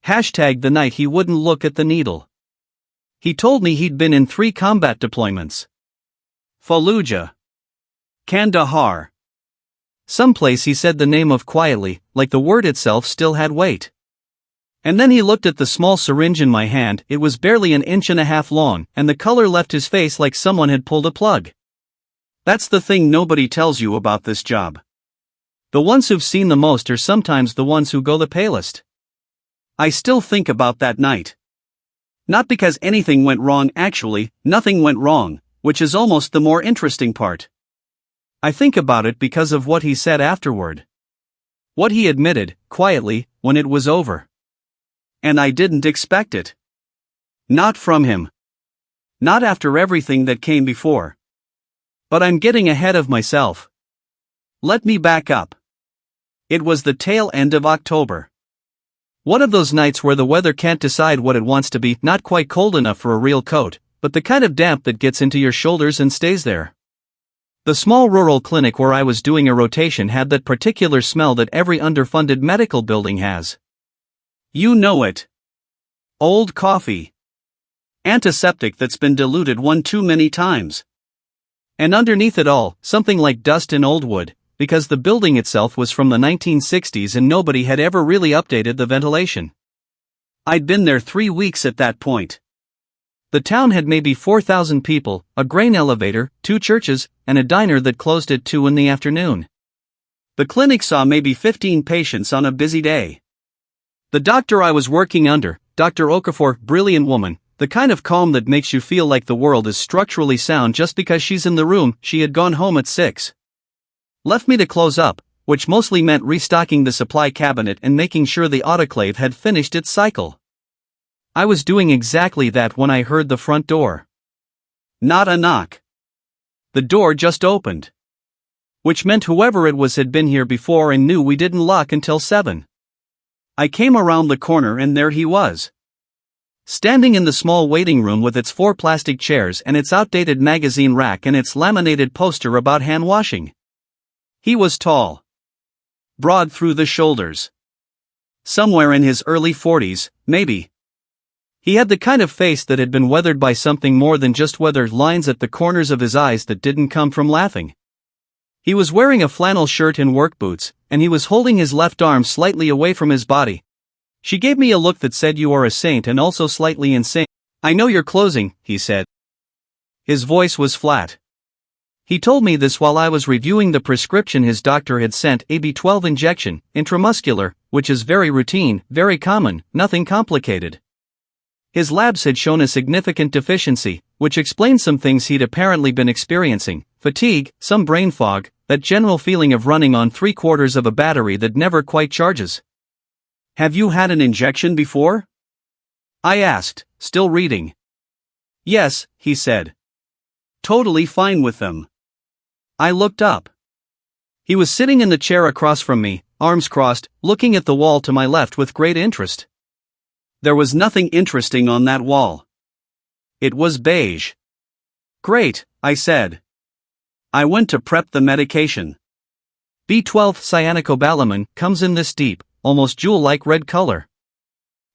Hashtag the night he wouldn't look at the needle. He told me he'd been in 3 combat deployments. Fallujah. Kandahar. Someplace he said the name of quietly, like the word itself still had weight. And then he looked at the small syringe in my hand. It was barely 1.5 inches long, and the color left his face like someone had pulled a plug. That's the thing nobody tells you about this job. The ones who've seen the most are sometimes the ones who go the palest. I still think about that night. Not because anything went wrong, actually, nothing went wrong, which is almost the more interesting part. I think about it because of what he said afterward. What he admitted, quietly, when it was over. And I didn't expect it. Not from him. Not after everything that came before. But I'm getting ahead of myself. Let me back up. It was the tail end of October. One of those nights where the weather can't decide what it wants to be, not quite cold enough for a real coat, but the kind of damp that gets into your shoulders and stays there. The small rural clinic where I was doing a rotation had that particular smell that every underfunded medical building has. You know it. Old coffee. Antiseptic that's been diluted one too many times. And underneath it all, something like dust and old wood, because the building itself was from the 1960s and nobody had ever really updated the ventilation. I'd been there 3 weeks at that point. The town had maybe 4,000 people, a grain elevator, 2 churches, and a diner that closed at 2 in the afternoon. The clinic saw maybe 15 patients on a busy day. The doctor I was working under, Dr. Okafor, brilliant woman, the kind of calm that makes you feel like the world is structurally sound just because she's in the room. She had gone home at 6. Left me to close up, which mostly meant restocking the supply cabinet and making sure the autoclave had finished its cycle. I was doing exactly that when I heard the front door. Not a knock. The door just opened. Which meant whoever it was had been here before and knew we didn't lock until 7. I came around the corner and there he was. Standing in the small waiting room with its 4 plastic chairs and its outdated magazine rack and its laminated poster about hand washing. He was tall. Broad through the shoulders. Somewhere in his early 40s, maybe. He had the kind of face that had been weathered by something more than just weathered lines at the corners of his eyes that didn't come from laughing. He was wearing a flannel shirt and work boots, and he was holding his left arm slightly away from his body. She gave me a look that said you are a saint and also slightly insane. I know you're closing, he said. His voice was flat. He told me this while I was reviewing the prescription his doctor had sent, a B12 injection, intramuscular, which is very routine, very common, nothing complicated. His labs had shown a significant deficiency, which explained some things he'd apparently been experiencing: fatigue, some brain fog, that general feeling of running on 3/4 of a battery that never quite charges. Have you had an injection before? I asked, still reading. Yes, he said. Totally fine with them. I looked up. He was sitting in the chair across from me, arms crossed, looking at the wall to my left with great interest. There was nothing interesting on that wall. It was beige. Great, I said. I went to prep the medication. B12 cyanocobalamin comes in this deep, almost jewel-like red color.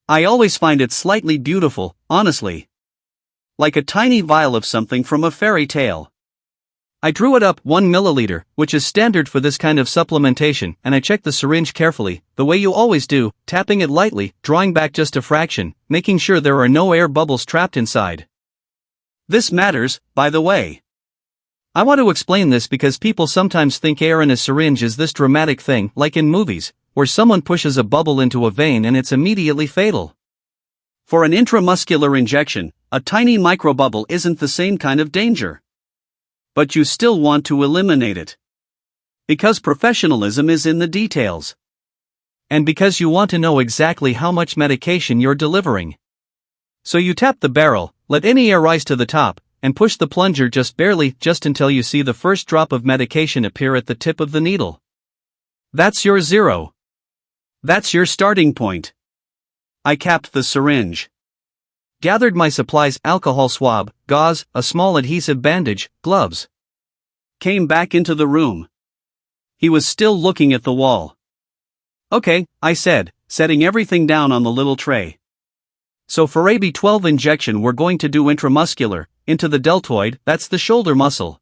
I always find it slightly beautiful, honestly. Like a tiny vial of something from a fairy tale. I drew it up 1 milliliter, which is standard for this kind of supplementation, and I checked the syringe carefully, the way you always do, tapping it lightly, drawing back just a fraction, making sure there are no air bubbles trapped inside. This matters, by the way. I want to explain this because people sometimes think air in a syringe is this dramatic thing, like in movies, where someone pushes a bubble into a vein and it's immediately fatal. For an intramuscular injection, a tiny microbubble isn't the same kind of danger. But you still want to eliminate it. Because professionalism is in the details. And because you want to know exactly how much medication you're delivering. So you tap the barrel, let any air rise to the top, and push the plunger just barely, just until you see the first drop of medication appear at the tip of the needle. That's your 0. That's your starting point. I capped the syringe. Gathered my supplies: alcohol swab, gauze, a small adhesive bandage, gloves. Came back into the room. He was still looking at the wall. Okay, I said, setting everything down on the little tray. So for a B12 injection we're going to do intramuscular, into the deltoid, that's the shoulder muscle.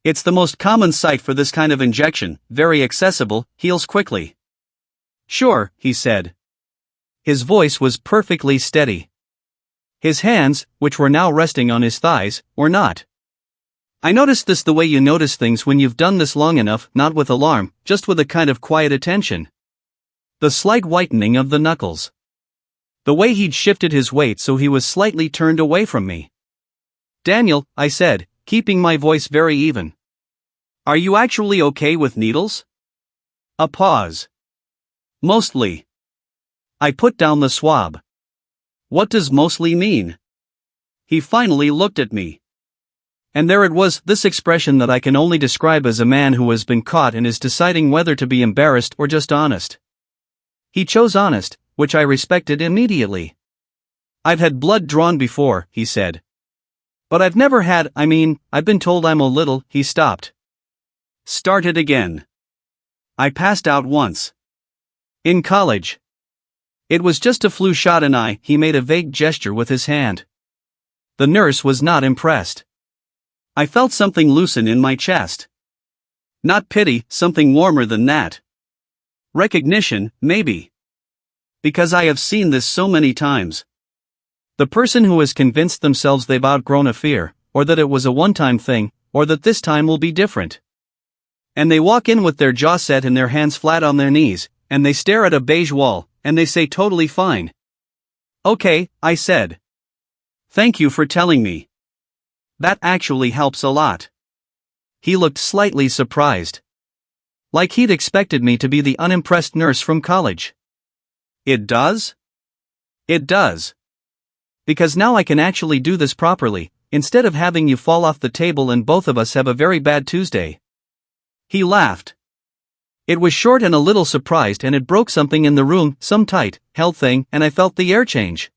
It's the most common site for this kind of injection, very accessible, heals quickly. Sure, he said. His voice was perfectly steady. His hands, which were now resting on his thighs, were not. I noticed this the way you notice things when you've done this long enough, not with alarm, just with a kind of quiet attention. The slight whitening of the knuckles. The way he'd shifted his weight so he was slightly turned away from me. Daniel, I said, keeping my voice very even. Are you actually okay with needles? A pause. Mostly. I put down the swab. What does mostly mean? He finally looked at me. And there it was, this expression that I can only describe as a man who has been caught and is deciding whether to be embarrassed or just honest. He chose honest, which I respected immediately. I've had blood drawn before, he said. But I've never had, I've been told I'm a little, he stopped. Started again. I passed out once. In college. It was just a flu shot and he made a vague gesture with his hand. The nurse was not impressed. I felt something loosen in my chest. Not pity, something warmer than that. Recognition, maybe. Because I have seen this so many times. The person who has convinced themselves they've outgrown a fear, or that it was a one-time thing, or that this time will be different. And they walk in with their jaw set and their hands flat on their knees, and they stare at a beige wall, and they say totally fine. Okay, I said. Thank you for telling me. That actually helps a lot. He looked slightly surprised. Like he'd expected me to be the unimpressed nurse from college. It does? It does. Because now I can actually do this properly, instead of having you fall off the table and both of us have a very bad Tuesday. He laughed. It was short and a little surprised and it broke something in the room, some tight, held thing, and I felt the air change.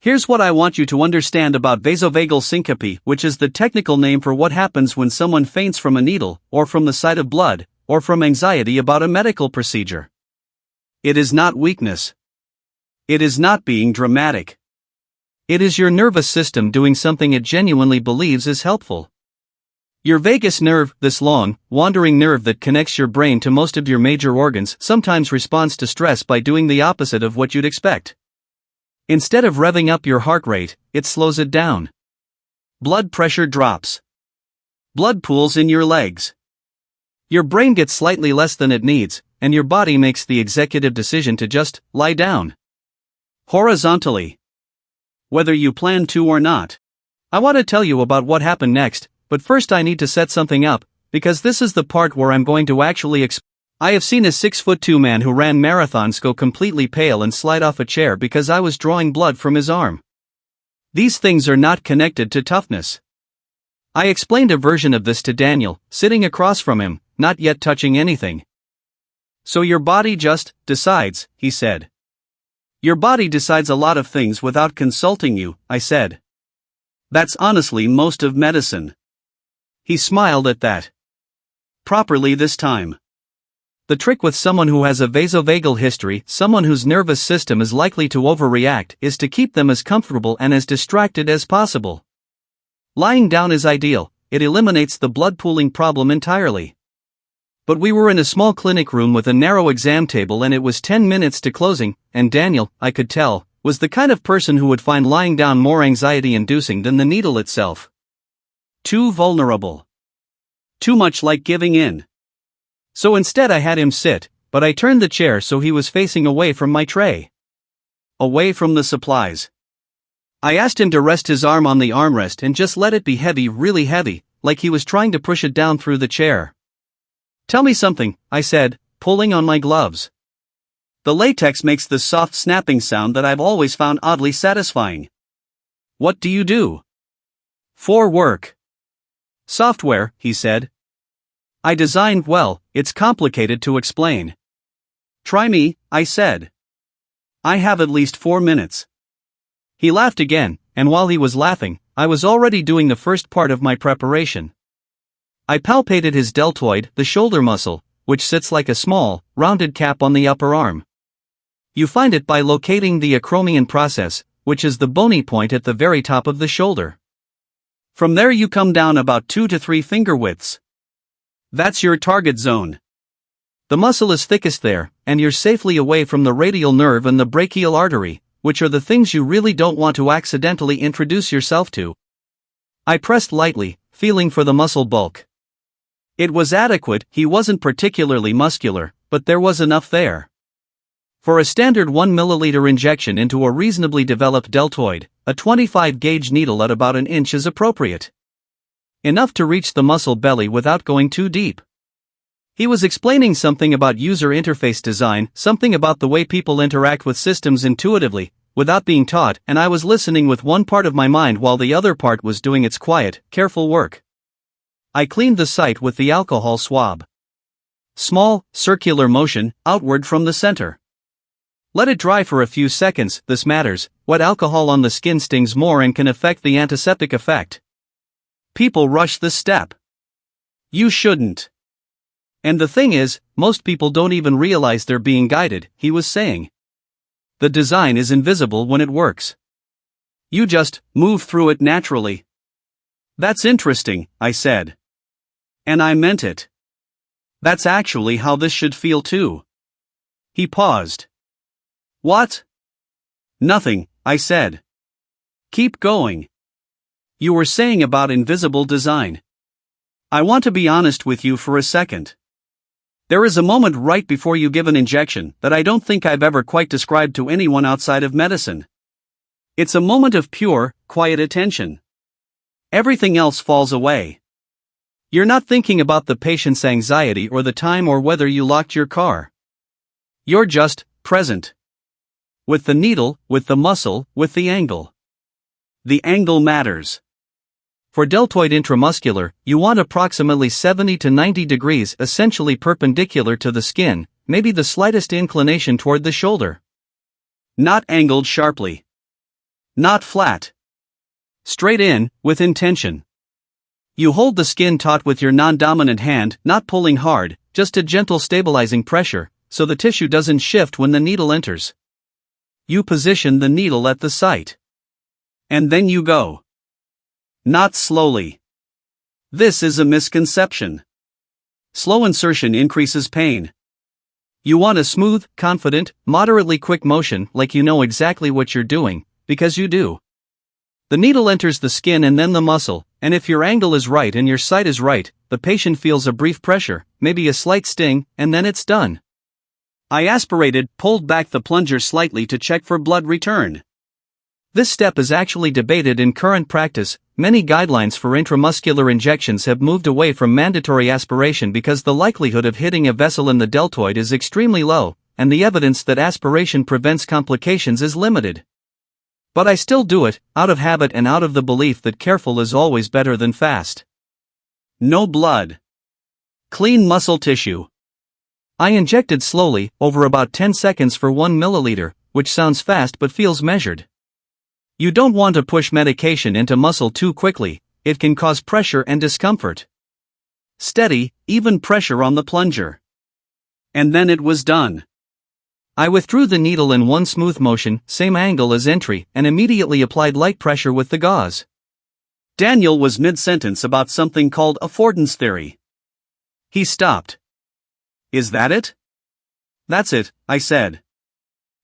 Here's what I want you to understand about vasovagal syncope, which is the technical name for what happens when someone faints from a needle, or from the sight of blood, or from anxiety about a medical procedure. It is not weakness. It is not being dramatic. It is your nervous system doing something it genuinely believes is helpful. Your vagus nerve, this long, wandering nerve that connects your brain to most of your major organs, sometimes responds to stress by doing the opposite of what you'd expect. Instead of revving up your heart rate, it slows it down. Blood pressure drops. Blood pools in your legs. Your brain gets slightly less than it needs, and your body makes the executive decision to just lie down. Horizontally. Whether you plan to or not. I want to tell you about what happened next, but first I need to set something up, because this is the part where I'm going to actually I have seen a 6'2" man who ran marathons go completely pale and slide off a chair because I was drawing blood from his arm. These things are not connected to toughness. I explained a version of this to Daniel, sitting across from him, not yet touching anything. So your body just decides, he said. Your body decides a lot of things without consulting you, I said. That's honestly most of medicine. He smiled at that. Properly this time. The trick with someone who has a vasovagal history, someone whose nervous system is likely to overreact, is to keep them as comfortable and as distracted as possible. Lying down is ideal, it eliminates the blood pooling problem entirely. But we were in a small clinic room with a narrow exam table and it was 10 minutes to closing, and Daniel, I could tell, was the kind of person who would find lying down more anxiety-inducing than the needle itself. Too vulnerable. Too much like giving in. So instead I had him sit, but I turned the chair so he was facing away from my tray. Away from the supplies. I asked him to rest his arm on the armrest and just let it be heavy, really heavy, like he was trying to push it down through the chair. Tell me something, I said, pulling on my gloves. The latex makes this soft snapping sound that I've always found oddly satisfying. What do you do? For work. Software, he said. I designed, well, it's complicated to explain. Try me, I said. I have at least 4 minutes. He laughed again, and while he was laughing, I was already doing the first part of my preparation. I palpated his deltoid, the shoulder muscle, which sits like a small, rounded cap on the upper arm. You find it by locating the acromion process, which is the bony point at the very top of the shoulder. From there you come down about 2 to 3 finger widths. That's your target zone. The muscle is thickest there, and you're safely away from the radial nerve and the brachial artery, which are the things you really don't want to accidentally introduce yourself to. I pressed lightly, feeling for the muscle bulk. It was adequate. He wasn't particularly muscular, but there was enough there. For a standard 1 ml injection into a reasonably developed deltoid, a 25-gauge needle at about an inch is appropriate. Enough to reach the muscle belly without going too deep. He was explaining something about user interface design, something about the way people interact with systems intuitively, without being taught, and I was listening with one part of my mind while the other part was doing its quiet, careful work. I cleaned the site with the alcohol swab. Small, circular motion, outward from the center. Let it dry for a few seconds. This matters. Wet alcohol on the skin stings more and can affect the antiseptic effect. People rush this step. You shouldn't. And the thing is, most people don't even realize they're being guided, he was saying. The design is invisible when it works. You just move through it naturally. That's interesting, I said. And I meant it. That's actually how this should feel too. He paused. What? Nothing, I said. Keep going. You were saying about invisible design. I want to be honest with you for a second. There is a moment right before you give an injection that I don't think I've ever quite described to anyone outside of medicine. It's a moment of pure, quiet attention. Everything else falls away. You're not thinking about the patient's anxiety or the time or whether you locked your car. You're just present. With the needle, with the muscle, with the angle. The angle matters. For deltoid intramuscular, you want approximately 70 to 90 degrees essentially perpendicular to the skin, maybe the slightest inclination toward the shoulder. Not angled sharply. Not flat. Straight in, with intention. You hold the skin taut with your non-dominant hand, not pulling hard, just a gentle stabilizing pressure, so the tissue doesn't shift when the needle enters. You position the needle at the site. And then you go. Not slowly. This is a misconception. Slow insertion increases pain. You want a smooth, confident, moderately quick motion like you know exactly what you're doing, because you do. The needle enters the skin and then the muscle, and if your angle is right and your site is right, the patient feels a brief pressure, maybe a slight sting, and then it's done. I aspirated, pulled back the plunger slightly to check for blood return. This step is actually debated in current practice. Many guidelines for intramuscular injections have moved away from mandatory aspiration because the likelihood of hitting a vessel in the deltoid is extremely low, and the evidence that aspiration prevents complications is limited. But I still do it, out of habit and out of the belief that careful is always better than fast. No blood. Clean muscle tissue. I injected slowly, over about 10 seconds for 1 milliliter, which sounds fast but feels measured. You don't want to push medication into muscle too quickly, it can cause pressure and discomfort. Steady, even pressure on the plunger. And then it was done. I withdrew the needle in one smooth motion, same angle as entry, and immediately applied light pressure with the gauze. Daniel was mid-sentence about something called affordance theory. He stopped. Is that it? That's it, I said.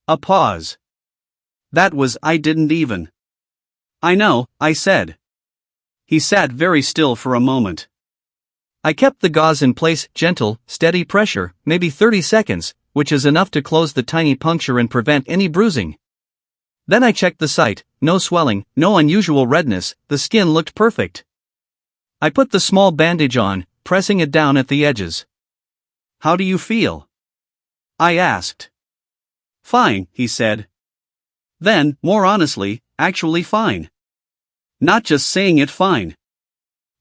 A pause. That was I didn't even. I know, I said. He sat very still for a moment. I kept the gauze in place, gentle, steady pressure, maybe 30 seconds, which is enough to close the tiny puncture and prevent any bruising. Then I checked the site, no swelling, no unusual redness, the skin looked perfect. I put the small bandage on, pressing it down at the edges. How do you feel? I asked. Fine, he said. Then, more honestly, actually fine. Not just saying it fine.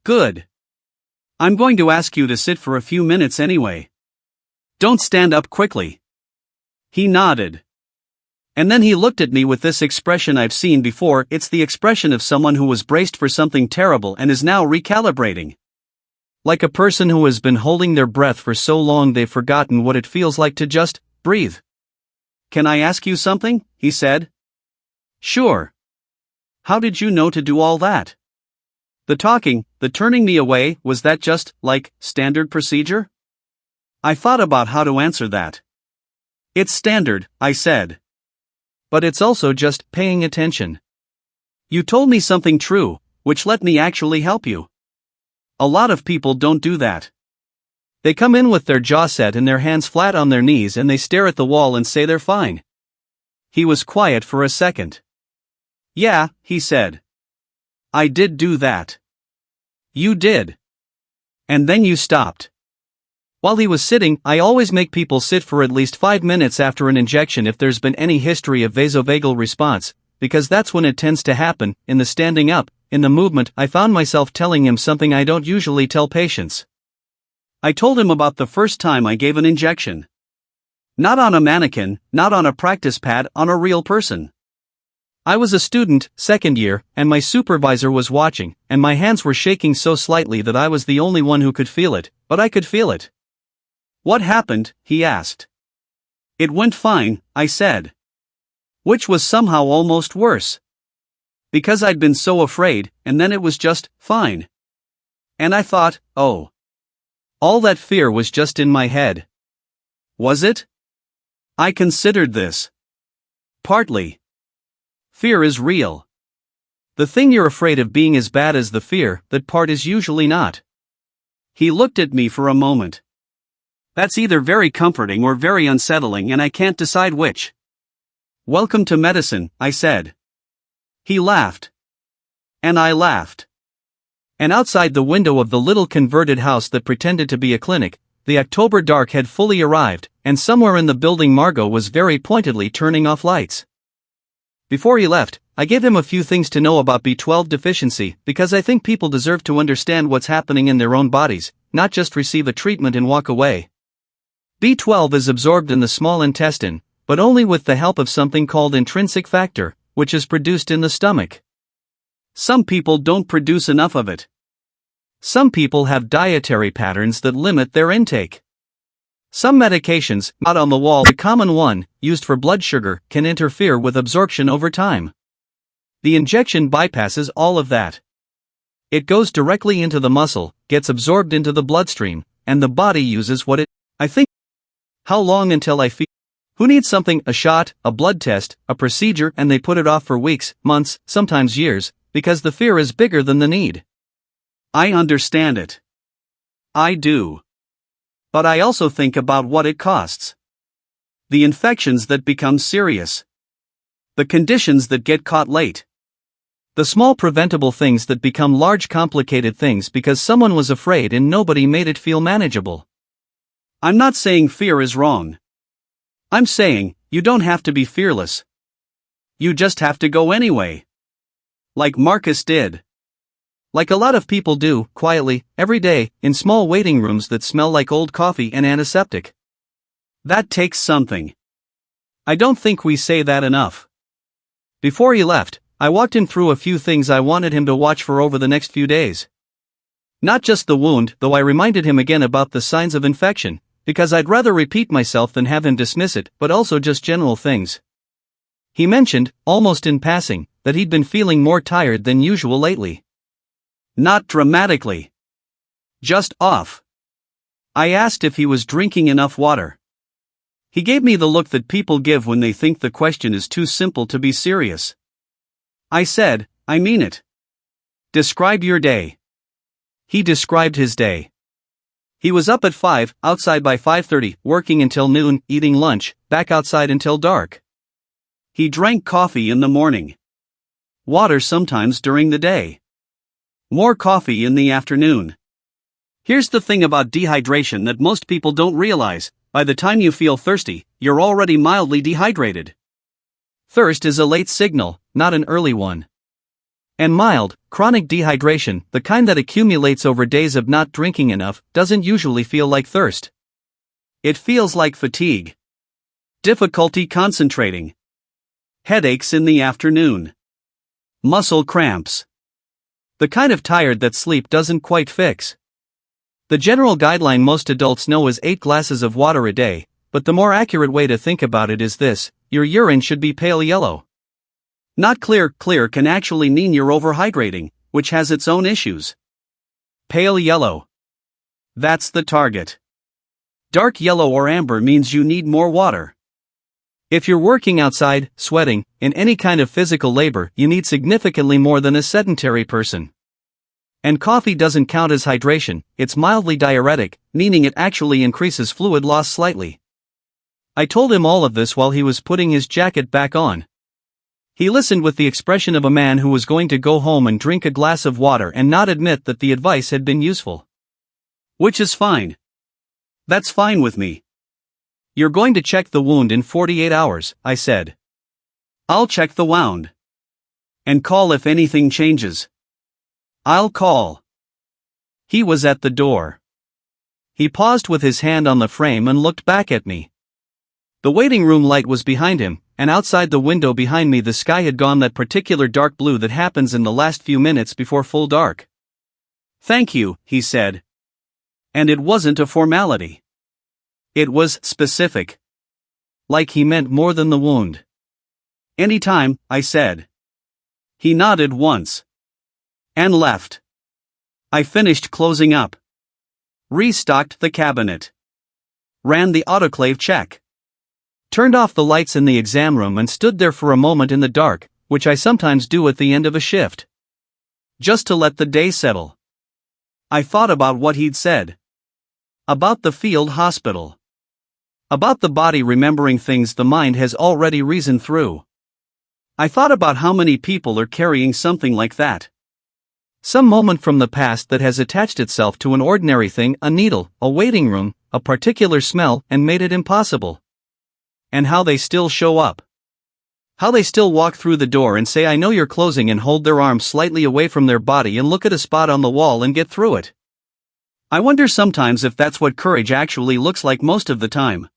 Good. I'm going to ask you to sit for a few minutes anyway. Don't stand up quickly. He nodded. And then he looked at me with this expression I've seen before. It's the expression of someone who was braced for something terrible and is now recalibrating. Like a person who has been holding their breath for so long they've forgotten what it feels like to just breathe. "Can I ask you something?" he said. "Sure. How did you know to do all that? The talking, the turning me away, was that just, like, standard procedure?" I thought about how to answer that. "It's standard," I said. "But it's also just paying attention. You told me something true, which let me actually help you. A lot of people don't do that. They come in with their jaw set and their hands flat on their knees and they stare at the wall and say they're fine." He was quiet for a second. "Yeah," he said. "I did do that." "You did. And then you stopped." While he was sitting, I always make people sit for at least 5 minutes after an injection if there's been any history of vasovagal response, because that's when it tends to happen. In the standing up, in the movement, I found myself telling him something I don't usually tell patients. I told him about the first time I gave an injection. Not on a mannequin, not on a practice pad, on a real person. I was a student, second year, and my supervisor was watching, and my hands were shaking so slightly that I was the only one who could feel it, but I could feel it. "What happened?" he asked. "It went fine," I said. Which was somehow almost worse. Because I'd been so afraid, and then it was just fine. And I thought, oh. All that fear was just in my head. Was it? I considered this. Partly. Fear is real. The thing you're afraid of being as bad as the fear, that part is usually not. He looked at me for a moment. That's either very comforting or very unsettling, and I can't decide which. "Welcome to medicine," I said. He laughed. And I laughed. And outside the window of the little converted house that pretended to be a clinic, the October dark had fully arrived, and somewhere in the building Margot was very pointedly turning off lights. Before he left, I gave him a few things to know about B12 deficiency, because I think people deserve to understand what's happening in their own bodies, not just receive a treatment and walk away. B12 is absorbed in the small intestine, but only with the help of something called intrinsic factor, which is produced in the stomach. Some people don't produce enough of it. Some people have dietary patterns that limit their intake. Some medications, not on the wall, the common one, used for blood sugar, can interfere with absorption over time. The injection bypasses all of that. It goes directly into the muscle, gets absorbed into the bloodstream, and the body uses what it. I think. How long until I feel? Who needs something, a shot, a blood test, a procedure, and they put it off for weeks, months, sometimes years, because the fear is bigger than the need. I understand it. I do. But I also think about what it costs. The infections that become serious. The conditions that get caught late. The small preventable things that become large complicated things because someone was afraid and nobody made it feel manageable. I'm not saying fear is wrong. I'm saying, you don't have to be fearless. You just have to go anyway. Like Marcus did. Like a lot of people do, quietly, every day, in small waiting rooms that smell like old coffee and antiseptic. That takes something. I don't think we say that enough. Before he left, I walked him through a few things I wanted him to watch for over the next few days. Not just the wound, though I reminded him again about the signs of infection, because I'd rather repeat myself than have him dismiss it, but also just general things. He mentioned, almost in passing, that he'd been feeling more tired than usual lately. Not dramatically. Just off. I asked if he was drinking enough water. He gave me the look that people give when they think the question is too simple to be serious. I said, I mean it. Describe your day. He described his day. He was up at 5, outside by 5:30, working until noon, eating lunch, back outside until dark. He drank coffee in the morning. Water sometimes during the day. More coffee in the afternoon. Here's the thing about dehydration that most people don't realize: by the time you feel thirsty, you're already mildly dehydrated. Thirst is a late signal, not an early one. And mild, chronic dehydration, the kind that accumulates over days of not drinking enough, doesn't usually feel like thirst. It feels like fatigue. Difficulty concentrating. Headaches in the afternoon. Muscle cramps. The kind of tired that sleep doesn't quite fix. The general guideline most adults know is 8 glasses of water a day, but the more accurate way to think about it is this: your urine should be pale yellow. Not clear can actually mean you're overhydrating, which has its own issues. Pale yellow. That's the target. Dark yellow or amber means you need more water. If you're working outside, sweating, in any kind of physical labor, you need significantly more than a sedentary person. And coffee doesn't count as hydration, it's mildly diuretic, meaning it actually increases fluid loss slightly. I told him all of this while he was putting his jacket back on. He listened with the expression of a man who was going to go home and drink a glass of water and not admit that the advice had been useful. Which is fine. That's fine with me. You're going to check the wound in 48 hours, I said. I'll check the wound. And call if anything changes. I'll call. He was at the door. He paused with his hand on the frame and looked back at me. The waiting room light was behind him, and outside the window behind me the sky had gone that particular dark blue that happens in the last few minutes before full dark. Thank you, he said. And it wasn't a formality. It was specific. Like he meant more than the wound. Anytime, I said. He nodded once. And left. I finished closing up. Restocked the cabinet. Ran the autoclave check. Turned off the lights in the exam room and stood there for a moment in the dark, which I sometimes do at the end of a shift. Just to let the day settle. I thought about what he'd said. About the field hospital. About the body remembering things the mind has already reasoned through. I thought about how many people are carrying something like that. Some moment from the past that has attached itself to an ordinary thing, a needle, a waiting room, a particular smell, and made it impossible. And how they still show up. How they still walk through the door and say I know you're closing and hold their arms slightly away from their body and look at a spot on the wall and get through it. I wonder sometimes if that's what courage actually looks like most of the time.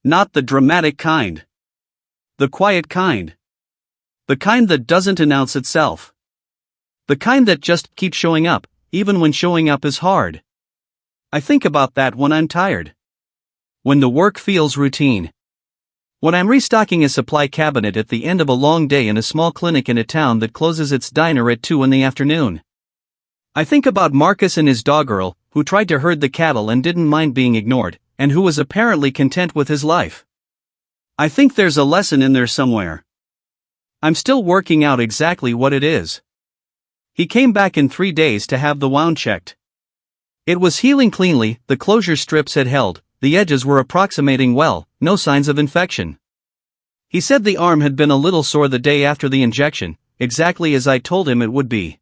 Not the dramatic kind. The quiet kind. The kind that doesn't announce itself. The kind that just keeps showing up, even when showing up is hard. I think about that when I'm tired. When the work feels routine. When I'm restocking a supply cabinet at the end of a long day in a small clinic in a town that closes its diner at 2 in the afternoon. I think about Marcus and his dog Earl, who tried to herd the cattle and didn't mind being ignored, and who was apparently content with his life. I think there's a lesson in there somewhere. I'm still working out exactly what it is. He came back in 3 days to have the wound checked. It was healing cleanly, the closure strips had held, the edges were approximating well, no signs of infection. He said the arm had been a little sore the day after the injection, exactly as I told him it would be.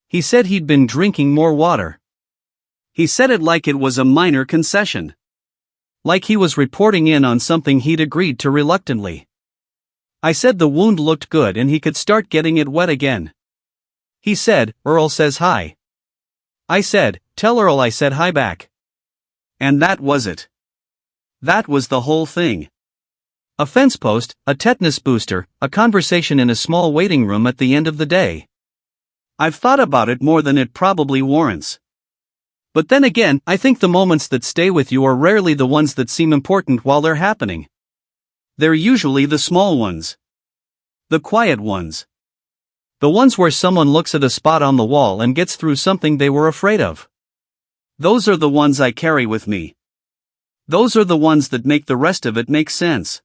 He said he'd been drinking more water. He said it like it was a minor concession. Like he was reporting in on something he'd agreed to reluctantly. I said the wound looked good and he could start getting it wet again. He said, Earl says hi. I said, tell Earl I said hi back. And that was it. That was the whole thing. A fence post, a tetanus booster, a conversation in a small waiting room at the end of the day. I've thought about it more than it probably warrants. But then again, I think the moments that stay with you are rarely the ones that seem important while they're happening. They're usually the small ones. The quiet ones. The ones where someone looks at a spot on the wall and gets through something they were afraid of. Those are the ones I carry with me. Those are the ones that make the rest of it make sense.